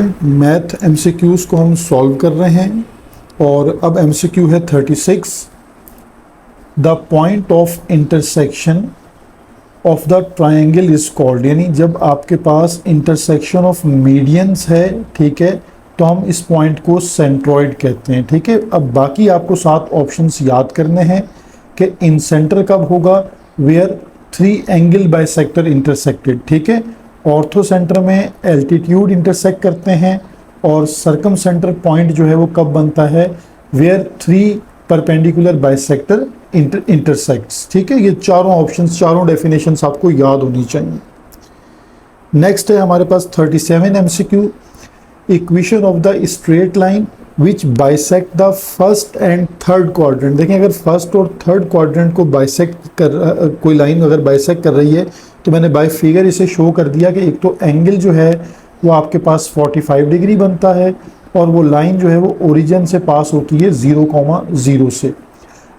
Student math MCQs को हम solve कर रहे हैं और अब एमसीक्यू है 36। The point of intersection of the triangle is called, यानी जब आपके पास इंटरसेक्शन ऑफ मीडियंस है, ठीक है, तो हम इस पॉइंट को सेंट्रॉइड कहते हैं। ठीक है, अब बाकी आपको 7 ऑप्शंस याद करने हैं कि इन सेंटर कब होगा, वेयर 3 एंगल बाइसेक्टर इंटरसेक्टेड। ठीक है, ऑर्थो सेंटर में एल्टीट्यूड इंटरसेक्ट करते हैं और सर्कम सेंटर पॉइंट जो है वो कब बनता है, वेयर 3 परपेंडिकुलर बाइसेक्टर इंटरसेक्ट्स। ठीक है, ये चारों ऑप्शंस, चारों डेफिनेशंस आपको याद होनी चाहिए। नेक्स्ट है हमारे पास 37 MCQ, equation of the straight line which bisect the first and third quadrant. देखें, अगर फर्स्ट और थर्ड क्वाड्रेंट को बाइसेक्ट कर कोई लाइन अगर बाइसेक्ट कर रही है तो मैंने बाय फिगर इसे शो कर दिया कि एक तो एंगल जो है वो आपके पास 45 डिग्री बनता है और वो लाइन जो है वो ओरिजिन से पास होती है 0,0 से।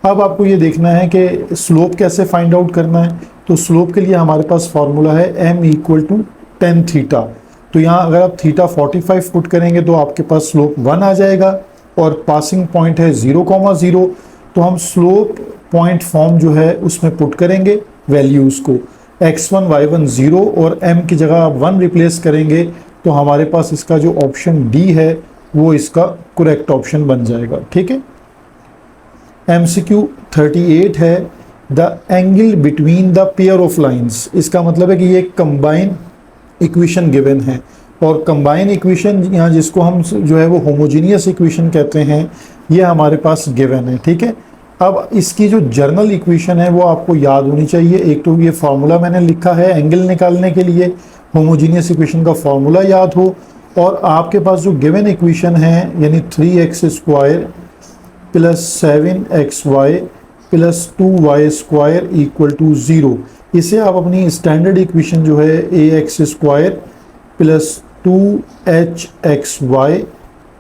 अब आपको ये देखना है कि स्लोप कैसे फाइंड आउट करना है, तो स्लोप के लिए हमारे पास फॉर्मूला है m = tan थीटा। तो यहाँ अगर आप थीटा 45 पुट करेंगे तो आपके पास स्लोप 1 आ जाएगा और पासिंग पॉइंट है 0,0, तो हम स्लोप पॉइंट फॉर्म जो है उसमें पुट करेंगे वैल्यूज़ को, x1 y1 0 और m की जगह आप 1 रिप्लेस करेंगे तो हमारे पास इसका जो ऑप्शन डी है वो इसका करेक्ट ऑप्शन बन जाएगा। ठीक है, MCQ 38 है, the angle between the pair of lines. इसका मतलब है कि ये कंबाइन इक्वेशन गिवन है और कंबाइन इक्वेशन यहाँ जिसको हम जो है वो होमोजीनियस इक्वेशन कहते हैं, ये हमारे पास गिवन है। ठीक है, अब इसकी जो जर्नल इक्वेशन है वो आपको याद होनी चाहिए। एक तो ये फार्मूला मैंने लिखा है एंगल निकालने के लिए, होमोजीनियस इक्वेशन का फार्मूला याद हो, और आपके पास जो गिवन इक्वेशन है यानी 3x² + 7xy + 2y² = 0, इसे आप अपनी स्टैंडर्ड इक्वेशन जो है ax² + 2hxy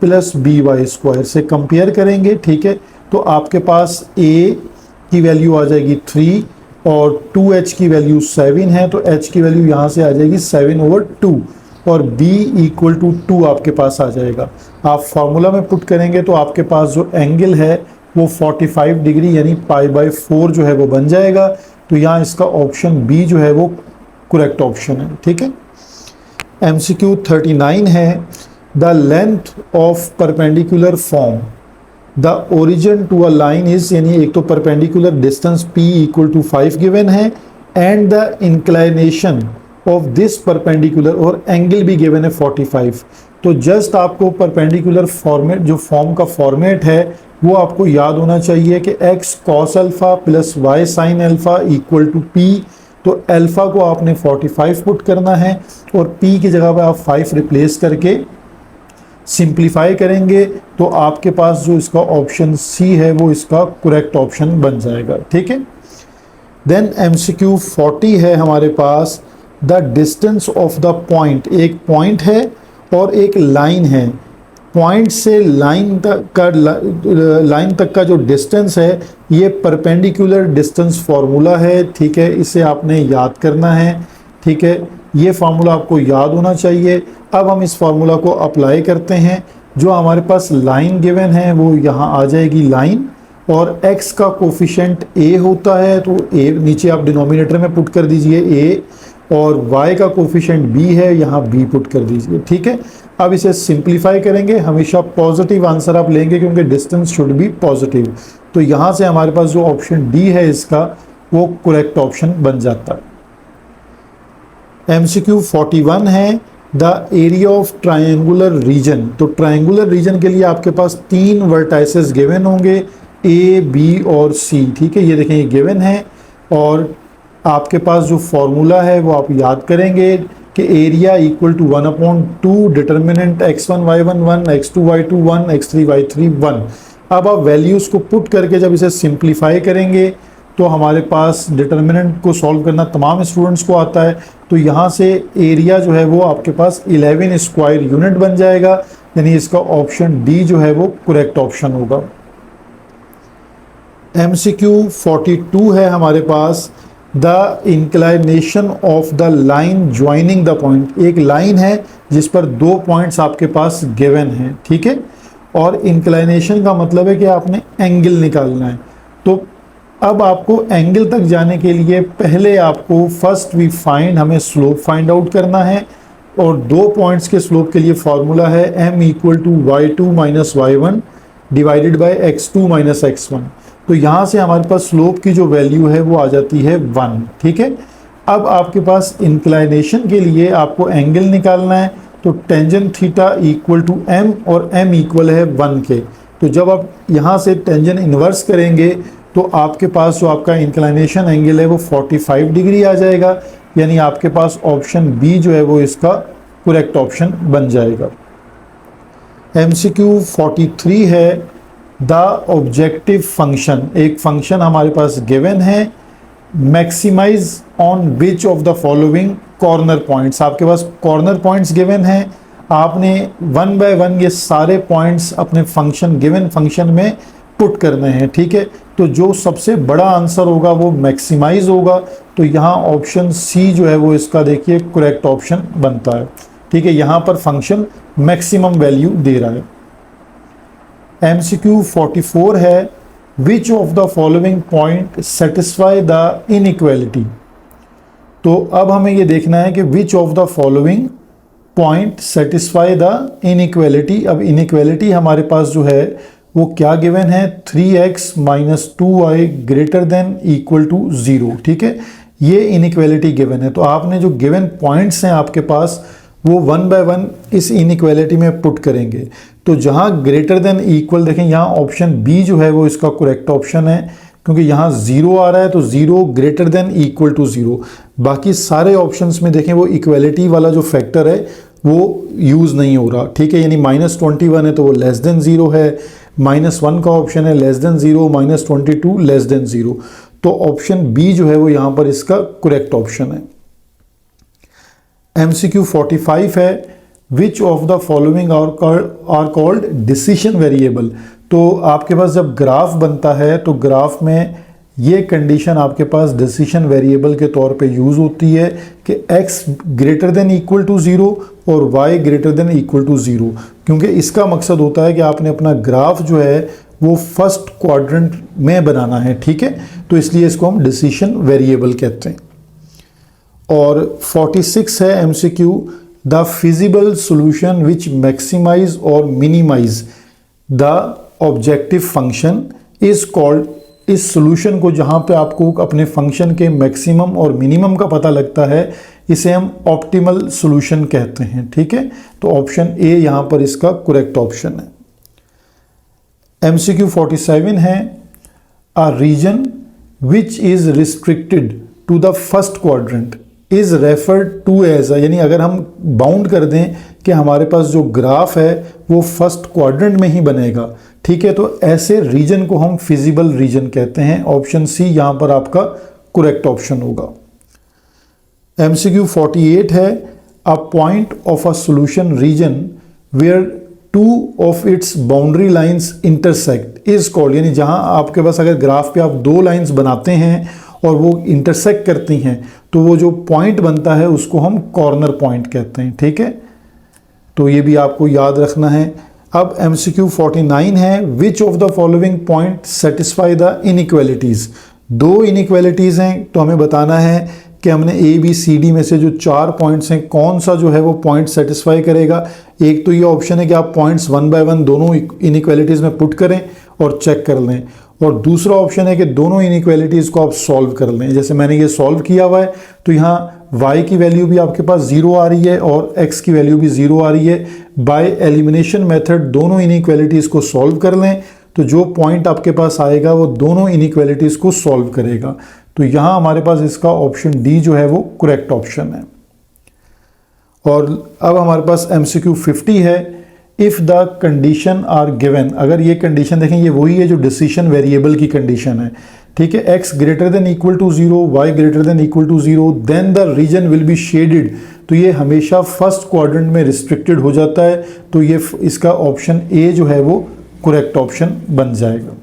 + by² से कंपेयर करेंगे। ठीक है, तो आपके पास a की वैल्यू आ जाएगी 3 और 2h की वैल्यू 7 है, तो h की वैल्यू यहाँ से आ जाएगी 7/2 और b = 2 आपके पास आ जाएगा। आप फार्मूला में पुट करेंगे तो आपके पास जो एंगल है वो 45 डिग्री यानी π/4 जो है वो बन जाएगा। तो यहाँ इसका ऑप्शन बी जो है वो करेक्ट ऑप्शन है। ठीक है, MCQ 39 है, the length of perpendicular form the origin to a line is, यानी एक तो परपेंडिकुलर डिस्टेंस p = 5 गिवन है and the inclination of this perpendicular, और एंगल भी गिवन है 45। तो जस्ट आपको परपेंडिकुलर फॉर्मेट, जो फॉर्म का फॉर्मेट है वो आपको याद होना चाहिए कि x cos α + y sin α = p। तो अल्फा को आपने 45 पुट करना है और p की जगह पर आप 5 रिप्लेस करके सिंप्लीफाई करेंगे तो आपके पास जो इसका ऑप्शन सी है वो इसका करेक्ट ऑप्शन बन जाएगा। ठीक है, देन MCQ 40 है हमारे पास, the distance of the point. एक पॉइंट है और एक लाइन है, पॉइंट से लाइन तक का जो डिस्टेंस है ये परपेंडिकुलर डिस्टेंस फार्मूला है। ठीक है, इसे आपने याद करना है। ठीक है, ये फार्मूला आपको याद होना चाहिए। अब हम इस फार्मूला को अप्लाई करते हैं। जो हमारे पास लाइन गिवन है वो यहाँ आ जाएगी लाइन, और x का कोफिशिएंट a होता है तो a नीचे आप डिनोमिनेटर में पुट कर दीजिए a, और y का कोफिशिएंट b है, यहाँ b पुट कर दीजिए। ठीक है, अब इसे सिंप्लीफाई करेंगे, हमेशा पॉजिटिव आंसर आप लेंगे क्योंकि डिस्टेंस शुड बी पॉजिटिव। तो यहाँ से हमारे पास जो ऑप्शन डी है इसका वो करेक्ट ऑप्शन बन जाता है। MCQ 41 है, the area of triangular region. तो ट्रायंगुलर रीजन के लिए आपके पास 3 वर्टाइसेस गिवन होंगे, A, B और C। ठीक है, ये देखें ये गिवन है और आपके पास जो फॉर्मूला है वो आप याद करेंगे कि area = 1/2 determinant x1 y1 1, x2 y2 1, x3 y3 1। अब आप वैल्यूज़ को पुट करके जब इसे सिंप्लीफाई करेंगे तो हमारे पास डिटर्मिनेंट को सॉल्व करना तमाम स्टूडेंट्स को आता है। तो यहाँ से एरिया जो है वो आपके पास 11 स्क्वायर यूनिट बन जाएगा, यानी इसका ऑप्शन डी जो है वो करेक्ट ऑप्शन होगा। MCQ 42 है हमारे पास, the inclination of the line joining the point, एक लाइन है जिस पर दो पॉइंट्स आपके पास गिवन हैं, ठीक है। और इंक्लाइनेशन का मतलब है कि आपने एंगल निकालना है। तो अब आपको एंगल तक जाने के लिए पहले आपको फर्स्ट वी फाइंड, हमें स्लोप फाइंड आउट करना है। और दो पॉइंट्स के स्लोप के लिए फॉर्मूला है m equal to y2 minus y1 divided by x2 minus x1। तो यहाँ से हमारे पास स्लोप की जो वैल्यू है वो आ जाती है 1, ठीक है। अब आपके पास इंक्लाइनेशन के लिए आपको एंगल निकालना है, तो tangent theta equal to m और m इक्वल है 1 के। तो जब आप यहाँ से टेंजेंट इन्वर्स करेंगे तो आपके पास जो आपका इंक्लाइनेशन एंगल है वो 45 डिग्री आ जाएगा, यानी आपके पास ऑप्शन बी जो है वो इसका करेक्ट ऑप्शन बन जाएगा। MCQ 43 है, द ऑब्जेक्टिव फंक्शन, एक फंक्शन हमारे पास गिवन है, maximise on which of the following corner points. आपके पास कॉर्नर पॉइंट्स गिवन हैं, आपने 1 बाय 1 ये सारे पॉइंट्स अपने फंक्शन गिवन फंक्शन में पुट करने हैं, ठीक है। तो जो सबसे बड़ा आंसर होगा वो मैक्सिमाइज होगा। तो यहाँ ऑप्शन सी जो है वो इसका देखिए करेक्ट ऑप्शन बनता है, ठीक है। यहाँ पर फंक्शन मैक्सिमम वैल्यू दे रहा है। MCQ 44 है, which of the following point satisfy the inequality. तो अब हमें ये देखना है कि which of the following point satisfy the inequality. अब इनइक्वालिटी हमारे पास जो है वो क्या गिवन है, 3x minus 2y greater than equal to 0, ठीक है। ये इनइक्वालिटी गिवन है। तो आपने जो गिवन पॉइंट्स हैं आपके पास वो 1 बाय 1 इस इनइक्वालिटी में पुट करेंगे। तो जहाँ ग्रेटर देन इक्वल, देखें यहाँ ऑप्शन बी जो है वो इसका करेक्ट ऑप्शन है, क्योंकि यहाँ 0 आ रहा है तो 0 ग्रेटर देन इक्वल टू 0। बाकी सारे ऑप्शंस में देखें वो इक्वालिटी वाला जो फैक्टर है वो यूज़ नहीं हो रहा, ठीक है। यानी -21 है तो वो लेस देन 0 है, -1 का ऑप्शन है लेस देन 0, -22 लेस देन 0। तो ऑप्शन बी जो है वो यहाँ पर इसका करेक्ट ऑप्शन है। MCQ 45 है, which of the following are called decision variable. तो आपके पास जब ग्राफ बनता है तो ग्राफ में ये कंडीशन आपके पास डिसीजन वेरिएबल के तौर पे यूज़ होती है कि x greater than equal to 0 और y greater than equal to 0, क्योंकि इसका मकसद होता है कि आपने अपना ग्राफ जो है वो फर्स्ट क्वाड्रेंट में बनाना है, ठीक है। तो इसलिए इसको हम डिसीजन वेरिएबल कहते हैं। और 46 है MCQ, the feasible solution which maximize और minimize the objective function is called. इस सॉल्यूशन को जहाँ पे आपको अपने फंक्शन के मैक्सिमम और मिनिमम का पता लगता है इसे हम ऑप्टिमल सॉल्यूशन कहते हैं, ठीक है। तो ऑप्शन ए यहाँ पर इसका करेक्ट ऑप्शन है। MCQ 47 है, a region which is restricted to the first quadrant is referred to as, यानी अगर हम बाउंड कर दें कि हमारे पास जो ग्राफ है वो फर्स्ट क्वाड्रेंट में ही बनेगा, ठीक है, तो ऐसे रीजन को हम फिजिबल रीजन कहते हैं। ऑप्शन सी यहाँ पर आपका करेक्ट ऑप्शन होगा। MCQ 48 है, a point of a solution region where two of its boundary lines intersect is called, यानी जहाँ आपके पास अगर ग्राफ पे आप दो लाइंस बनाते हैं और वो इंटरसेक्ट करती हैं तो वो जो पॉइंट बनता है उसको हम कॉर्नर पॉइंट कहते हैं, ठीक है। तो ये भी आपको याद रखना है। अब MCQ 49 है, which of the following point satisfy the inequalities. दो इनइक्वालिटीज़ हैं तो हमें बताना है कि हमने ABCD में से जो 4 पॉइंट्स हैं कौन सा जो है वो पॉइंट सेटिस्फाई करेगा। एक तो ये ऑप्शन है कि आप पॉइंट्स 1 बाय 1 दोनों इनइक्वालिटीज़ में पुट करें और चेक कर लें, और दूसरा ऑप्शन है कि दोनों इनइक्वालिटीज़ को आप सॉल्व कर लें। जैसे मैंने ये सॉल्व किया हुआ है तो यहाँ y की वैल्यू भी आपके पास 0 आ रही है और x की वैल्यू भी 0 आ रही है। बाय एलिमिनेशन मेथड दोनों इनइक्वालिटीज़ को सॉल्व कर लें तो जो पॉइंट आपके पास आएगा वो दोनों इनइक्वालिटीज़ को सॉल्व करेगा। तो यहाँ हमारे पास इसका ऑप्शन डी जो है वो करेक्ट ऑप्शन है। और अब हमारे पास MCQ 50 है, if the condition are given. अगर ये कंडीशन देखें ये वही है जो डिसीजन वेरिएबल की कंडीशन है, ठीक है। x greater than equal to 0, y greater than equal to 0, then the region will be shaded. तो ये हमेशा फर्स्ट क्वाड्रेंट में रिस्ट्रिक्टेड हो जाता है। तो ये इसका ऑप्शन ए जो है वो करेक्ट ऑप्शन बन जाएगा।